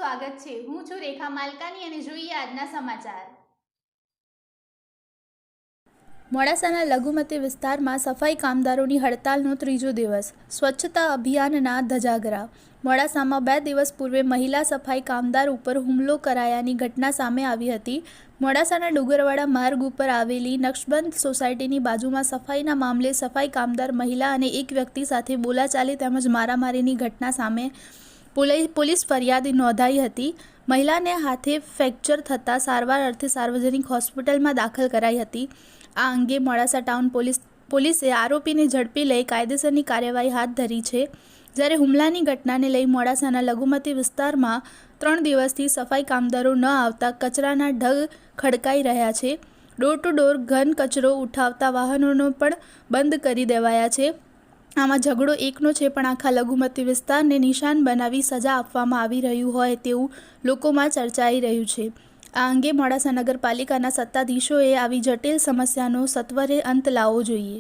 સ્વાગત છે। હું છું રેખા માલકાની અને જોઈએ આજના સમાચાર। મોડાસાના લઘુમતી વિસ્તારમાં સફાઈ કામદારોની હડતાલનો ત્રીજો દિવસ, સ્વચ્છતા અભિયાનના ધજાગરા। મોડાસામાં 2 દિવસ પૂર્વે મહિલા સફાઈ કામદાર ઉપર હુમલો કરાયાની ઘટના સામે આવી હતી। મોડાસાના ડુંગરવાડા માર્ગ ઉપર આવેલી નક્શબંધ સોસાયટીની બાજુમાં સફાઈના મામલે સફાઈ કામદાર મહિલા અને એક વ્યક્તિ સાથે બોલાચાલી તેમજ મારામારીની ઘટના સામે પોલીસ ફરિયાદ નોંધાઈ હતી। મહિલાને હાથે ફ્રેક્ચર થતાં સારવાર અર્થે સાર્વજનિક હોસ્પિટલમાં દાખલ કરાઈ હતી। આ અંગે મોડાસા ટાઉન પોલીસે આરોપીને ઝડપી લઈ કાયદેસરની કાર્યવાહી હાથ ધરી છે। જ્યારે હુમલાની ઘટનાને લઈ મોડાસાના લઘુમતી વિસ્તારમાં 3 દિવસથી સફાઈ કામદારો ન આવતા કચરાના ઢગ ખડકાઈ રહ્યા છે। ડોર ટુ ડોર ઘન કચરો ઉઠાવતા વાહનોનો પણ બંધ કરી દેવાયા છે। આમાં ઝઘડો એકનો છે, પણ આખા લઘુમતી વિસ્તારને નિશાન બનાવી સજા આપવામાં આવી રહ્યું હોય તેવું લોકોમાં ચર્ચાઈ રહ્યું છે। આ અંગે મોડાસા નગરપાલિકાના સત્તાધીશોએ આવી જટિલ સમસ્યાનો સત્વરે અંત લાવવો જોઈએ।